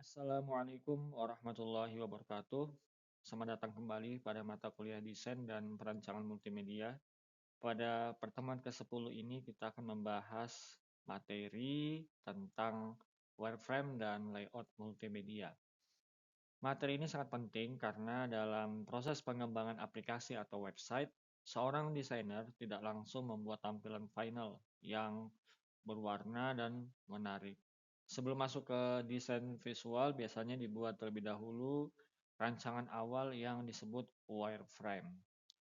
Assalamualaikum warahmatullahi wabarakatuh. Selamat datang kembali pada mata kuliah Desain dan Perancangan Multimedia. Pada pertemuan ke-10 ini kita akan membahas materi tentang wireframe dan layout multimedia. Materi ini sangat penting karena dalam proses pengembangan aplikasi atau website, seorang desainer tidak langsung membuat tampilan final yang berwarna dan menarik. Sebelum masuk ke desain visual, biasanya dibuat terlebih dahulu rancangan awal yang disebut wireframe.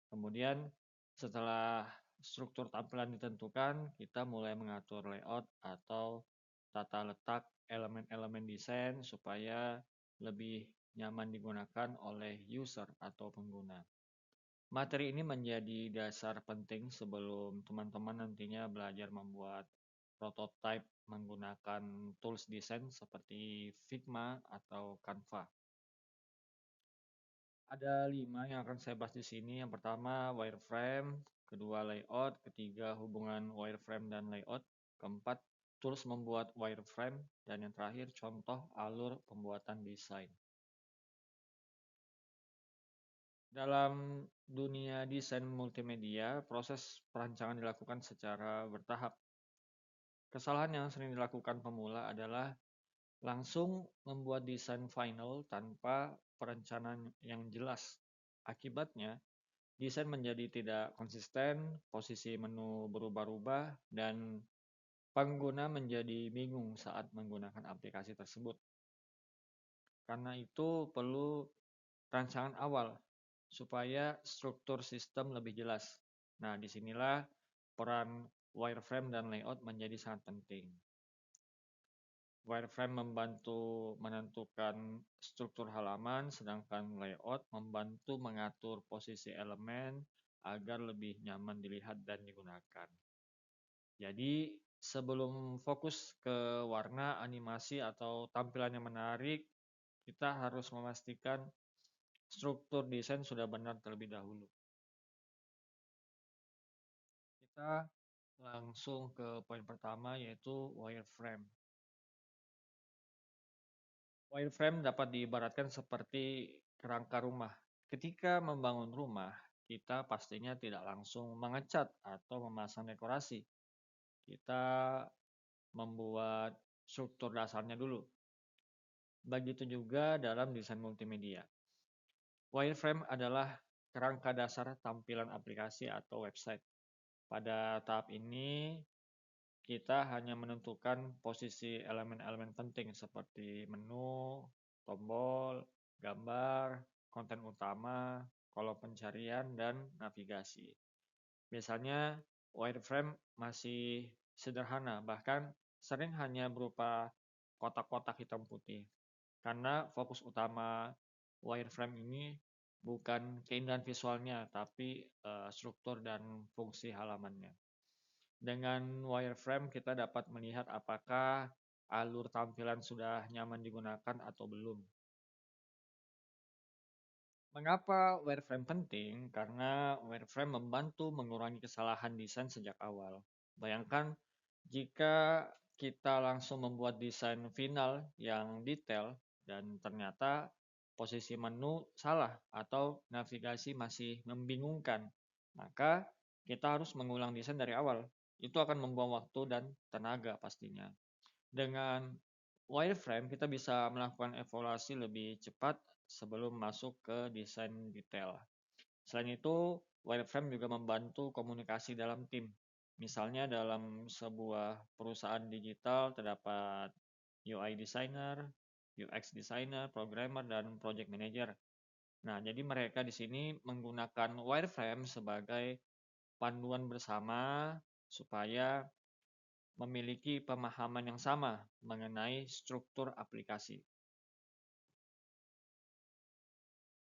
Kemudian setelah struktur tampilan ditentukan, kita mulai mengatur layout atau tata letak elemen-elemen desain supaya lebih nyaman digunakan oleh user atau pengguna. Materi ini menjadi dasar penting sebelum teman-teman nantinya belajar membuat prototipe menggunakan tools desain seperti Figma atau Canva. Ada 5 yang akan saya bahas di sini. Yang pertama wireframe, kedua layout, ketiga hubungan wireframe dan layout, keempat tools membuat wireframe, dan yang terakhir contoh alur pembuatan desain. Dalam dunia desain multimedia, proses perancangan dilakukan secara bertahap. Kesalahan yang sering dilakukan pemula adalah langsung membuat desain final tanpa perencanaan yang jelas. Akibatnya, desain menjadi tidak konsisten, posisi menu berubah-ubah, dan pengguna menjadi bingung saat menggunakan aplikasi tersebut. Karena itu perlu rancangan awal supaya struktur sistem lebih jelas. Nah, disinilah peran wireframe dan layout menjadi sangat penting. Wireframe membantu menentukan struktur halaman, sedangkan layout membantu mengatur posisi elemen agar lebih nyaman dilihat dan digunakan. Jadi, sebelum fokus ke warna, animasi, atau tampilan yang menarik, kita harus memastikan struktur desain sudah benar terlebih dahulu. Kita langsung ke poin pertama, yaitu wireframe. Wireframe dapat diibaratkan seperti kerangka rumah. Ketika membangun rumah, kita pastinya tidak langsung mengecat atau memasang dekorasi. Kita membuat struktur dasarnya dulu. Begitu juga dalam desain multimedia. Wireframe adalah kerangka dasar tampilan aplikasi atau website. Pada tahap ini, kita hanya menentukan posisi elemen-elemen penting seperti menu, tombol, gambar, konten utama, kolom pencarian, dan navigasi. Biasanya wireframe masih sederhana, bahkan sering hanya berupa kotak-kotak hitam putih. Karena fokus utama wireframe ini bukan keindahan visualnya, tapi struktur dan fungsi halamannya. Dengan wireframe kita dapat melihat apakah alur tampilan sudah nyaman digunakan atau belum. Mengapa wireframe penting? Karena wireframe membantu mengurangi kesalahan desain sejak awal. Bayangkan jika kita langsung membuat desain final yang detail dan ternyata posisi menu salah atau navigasi masih membingungkan, maka kita harus mengulang desain dari awal. Itu akan membuang waktu dan tenaga pastinya. Dengan wireframe, kita bisa melakukan evaluasi lebih cepat sebelum masuk ke desain detail. Selain itu, wireframe juga membantu komunikasi dalam tim. Misalnya dalam sebuah perusahaan digital terdapat UI designer, UX designer, programmer, dan project manager. Nah, jadi mereka di sini menggunakan wireframe sebagai panduan bersama supaya memiliki pemahaman yang sama mengenai struktur aplikasi.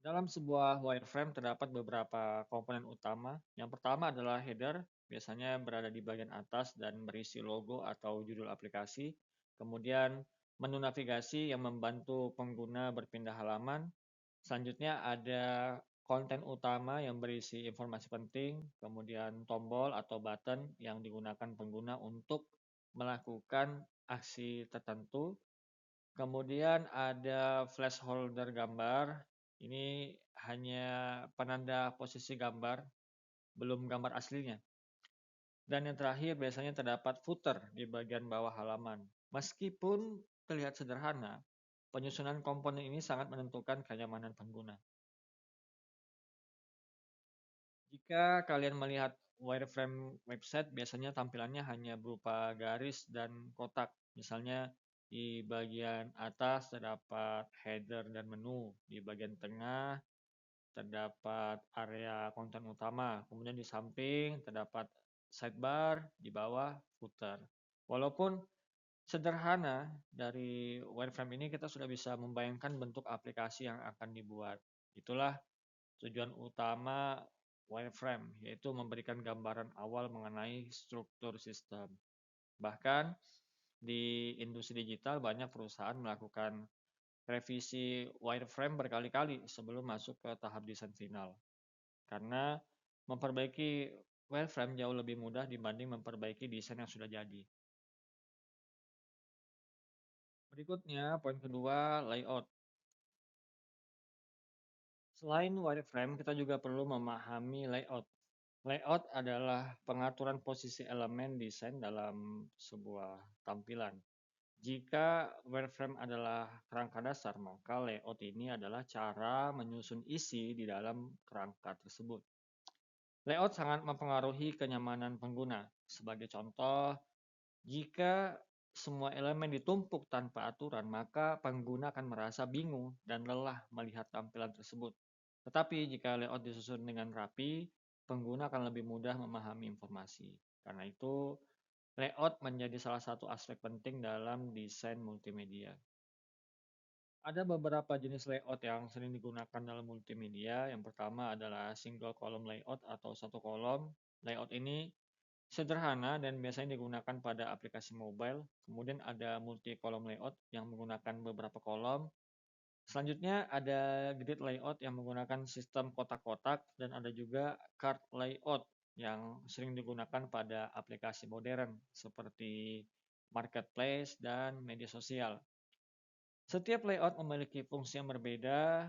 Dalam sebuah wireframe terdapat beberapa komponen utama. Yang pertama adalah header, biasanya berada di bagian atas dan berisi logo atau judul aplikasi. Kemudian menu navigasi yang membantu pengguna berpindah halaman. Selanjutnya ada konten utama yang berisi informasi penting, kemudian tombol atau button yang digunakan pengguna untuk melakukan aksi tertentu. Kemudian ada placeholder gambar. Ini hanya penanda posisi gambar, belum gambar aslinya. Dan yang terakhir biasanya terdapat footer di bagian bawah halaman. Meskipun terlihat sederhana, penyusunan komponen ini sangat menentukan kenyamanan pengguna. Jika kalian melihat wireframe website, biasanya tampilannya hanya berupa garis dan kotak. Misalnya di bagian atas terdapat header dan menu, di bagian tengah terdapat area konten utama, kemudian di samping terdapat sidebar, di bawah footer. Walaupun sederhana, dari wireframe ini kita sudah bisa membayangkan bentuk aplikasi yang akan dibuat. Itulah tujuan utama wireframe, yaitu memberikan gambaran awal mengenai struktur sistem. Bahkan di industri digital banyak perusahaan melakukan revisi wireframe berkali-kali sebelum masuk ke tahap desain final. Karena memperbaiki wireframe jauh lebih mudah dibanding memperbaiki desain yang sudah jadi. Berikutnya, poin kedua, layout. Selain wireframe, kita juga perlu memahami layout. Layout adalah pengaturan posisi elemen desain dalam sebuah tampilan. Jika wireframe adalah kerangka dasar, maka layout ini adalah cara menyusun isi di dalam kerangka tersebut. Layout sangat mempengaruhi kenyamanan pengguna. Sebagai contoh, jika semua elemen ditumpuk tanpa aturan, maka pengguna akan merasa bingung dan lelah melihat tampilan tersebut. Tetapi jika layout disusun dengan rapi, pengguna akan lebih mudah memahami informasi. Karena itu, layout menjadi salah satu aspek penting dalam desain multimedia. Ada beberapa jenis layout yang sering digunakan dalam multimedia. Yang pertama adalah single column layout atau satu kolom. Layout ini sederhana dan biasanya digunakan pada aplikasi mobile. Kemudian ada multi column layout yang menggunakan beberapa kolom. Selanjutnya ada grid layout yang menggunakan sistem kotak-kotak dan ada juga card layout yang sering digunakan pada aplikasi modern seperti marketplace dan media sosial. Setiap layout memiliki fungsi yang berbeda.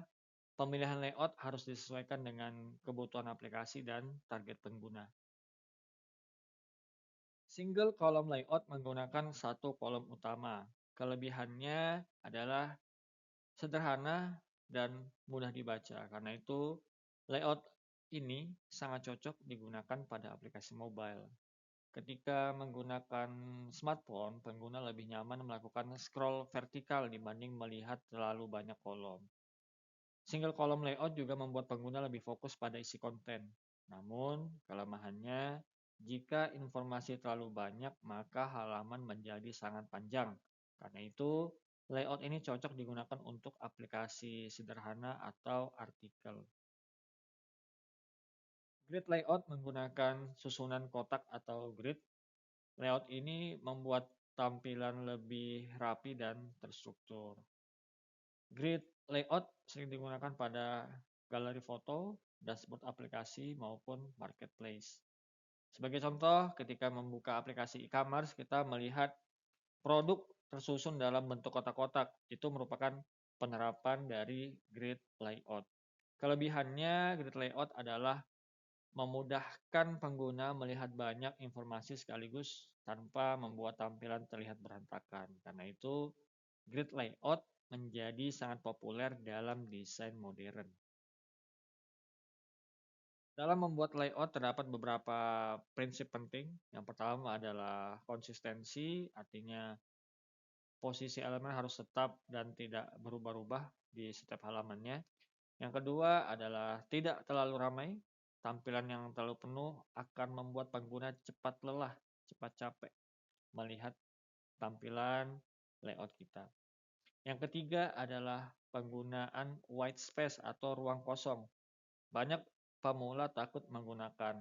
Pemilihan layout harus disesuaikan dengan kebutuhan aplikasi dan target pengguna. Single column layout menggunakan satu kolom utama. Kelebihannya adalah sederhana dan mudah dibaca. Karena itu, layout ini sangat cocok digunakan pada aplikasi mobile. Ketika menggunakan smartphone, pengguna lebih nyaman melakukan scroll vertikal dibanding melihat terlalu banyak kolom. Single column layout juga membuat pengguna lebih fokus pada isi konten. Namun, kelemahannya, jika informasi terlalu banyak, maka halaman menjadi sangat panjang. Karena itu, layout ini cocok digunakan untuk aplikasi sederhana atau artikel. Grid layout menggunakan susunan kotak atau grid. Layout ini membuat tampilan lebih rapi dan terstruktur. Grid layout sering digunakan pada galeri foto, dashboard aplikasi, maupun marketplace. Sebagai contoh, ketika membuka aplikasi e-commerce, kita melihat produk tersusun dalam bentuk kotak-kotak. Itu merupakan penerapan dari grid layout. Kelebihannya, grid layout adalah memudahkan pengguna melihat banyak informasi sekaligus tanpa membuat tampilan terlihat berantakan. Karena itu, grid layout menjadi sangat populer dalam desain modern. Dalam membuat layout terdapat beberapa prinsip penting. Yang pertama adalah konsistensi, artinya posisi elemen harus tetap dan tidak berubah-ubah di setiap halamannya. Yang kedua adalah tidak terlalu ramai. Tampilan yang terlalu penuh akan membuat pengguna cepat lelah, cepat capek melihat tampilan layout kita. Yang ketiga adalah penggunaan white space atau ruang kosong. Banyak pemula takut menggunakan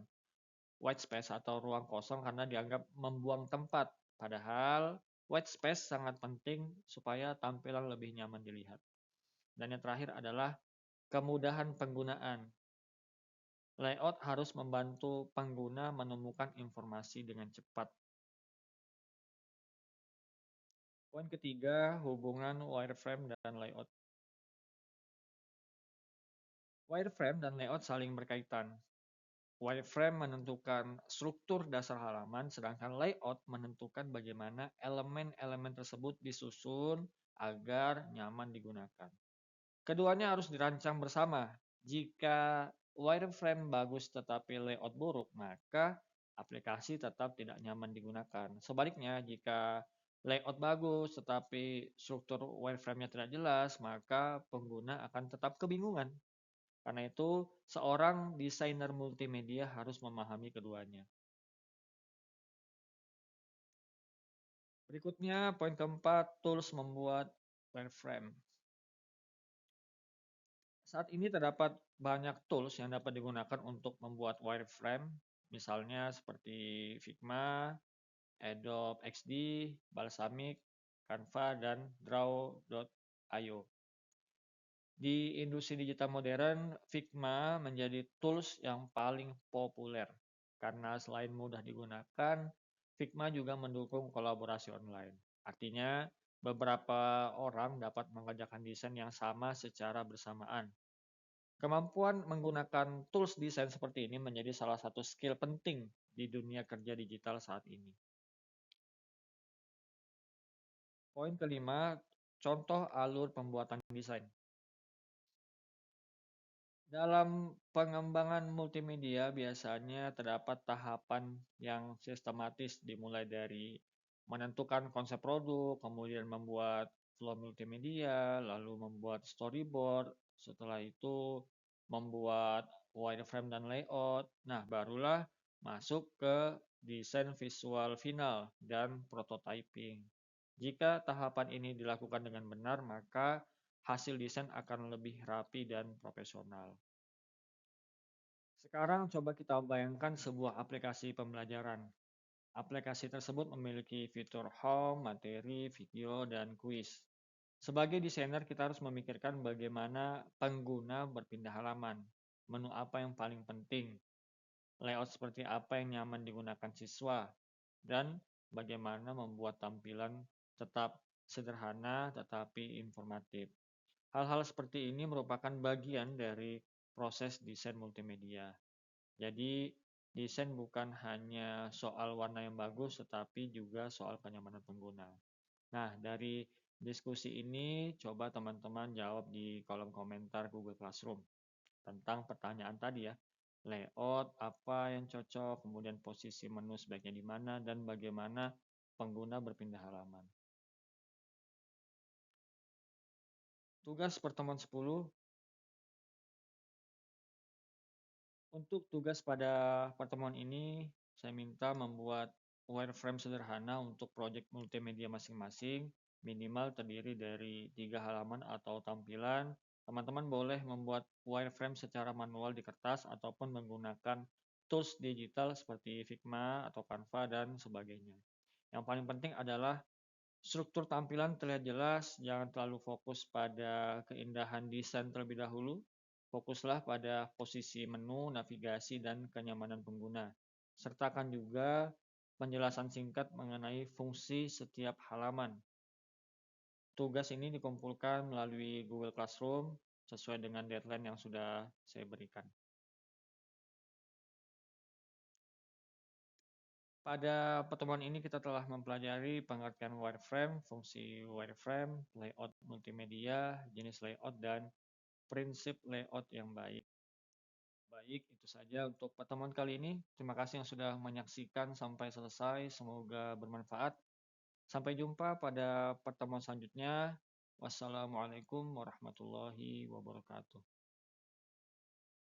white space atau ruang kosong karena dianggap membuang tempat. Padahal white space sangat penting supaya tampilan lebih nyaman dilihat. Dan yang terakhir adalah kemudahan penggunaan. Layout harus membantu pengguna menemukan informasi dengan cepat. Poin ketiga, hubungan wireframe dan layout. Wireframe dan layout saling berkaitan. Wireframe menentukan struktur dasar halaman, sedangkan layout menentukan bagaimana elemen-elemen tersebut disusun agar nyaman digunakan. Keduanya harus dirancang bersama. Jika wireframe bagus tetapi layout buruk, maka aplikasi tetap tidak nyaman digunakan. Sebaliknya, jika layout bagus tetapi struktur wireframe-nya tidak jelas, maka pengguna akan tetap kebingungan. Karena itu, seorang desainer multimedia harus memahami keduanya. Berikutnya, poin keempat, tools membuat wireframe. Saat ini terdapat banyak tools yang dapat digunakan untuk membuat wireframe, misalnya seperti Figma, Adobe XD, Balsamiq, Canva, dan Draw.io. Di industri digital modern, Figma menjadi tools yang paling populer karena selain mudah digunakan, Figma juga mendukung kolaborasi online. Artinya, beberapa orang dapat mengerjakan desain yang sama secara bersamaan. Kemampuan menggunakan tools desain seperti ini menjadi salah satu skill penting di dunia kerja digital saat ini. Poin kelima, contoh alur pembuatan desain. Dalam pengembangan multimedia biasanya terdapat tahapan yang sistematis dimulai dari menentukan konsep produk, kemudian membuat flow multimedia, lalu membuat storyboard, setelah itu membuat wireframe dan layout. Nah, barulah masuk ke desain visual final dan prototyping. Jika tahapan ini dilakukan dengan benar, maka hasil desain akan lebih rapi dan profesional. Sekarang coba kita bayangkan sebuah aplikasi pembelajaran. Aplikasi tersebut memiliki fitur home, materi, video, dan kuis. Sebagai desainer, kita harus memikirkan bagaimana pengguna berpindah halaman, menu apa yang paling penting, layout seperti apa yang nyaman digunakan siswa, dan bagaimana membuat tampilan tetap sederhana tetapi informatif. Hal-hal seperti ini merupakan bagian dari proses desain multimedia. Jadi, desain bukan hanya soal warna yang bagus, tetapi juga soal kenyamanan pengguna. Nah, dari diskusi ini, coba teman-teman jawab di kolom komentar Google Classroom tentang pertanyaan tadi ya. Layout apa yang cocok, kemudian posisi menu sebaiknya di mana, dan bagaimana pengguna berpindah halaman. Tugas pertemuan 10. Untuk tugas pada pertemuan ini, saya minta membuat wireframe sederhana untuk proyek multimedia masing-masing, minimal terdiri dari 3 halaman atau tampilan. Teman-teman boleh membuat wireframe secara manual di kertas ataupun menggunakan tools digital seperti Figma atau Canva dan sebagainya. Yang paling penting adalah struktur tampilan terlihat jelas, jangan terlalu fokus pada keindahan desain terlebih dahulu. Fokuslah pada posisi menu, navigasi, dan kenyamanan pengguna. Sertakan juga penjelasan singkat mengenai fungsi setiap halaman. Tugas ini dikumpulkan melalui Google Classroom sesuai dengan deadline yang sudah saya berikan. Pada pertemuan ini kita telah mempelajari pengertian wireframe, fungsi wireframe, layout multimedia, jenis layout, dan prinsip layout yang baik. Baik, itu saja untuk pertemuan kali ini. Terima kasih yang sudah menyaksikan sampai selesai. Semoga bermanfaat. Sampai jumpa pada pertemuan selanjutnya. Wassalamualaikum warahmatullahi wabarakatuh.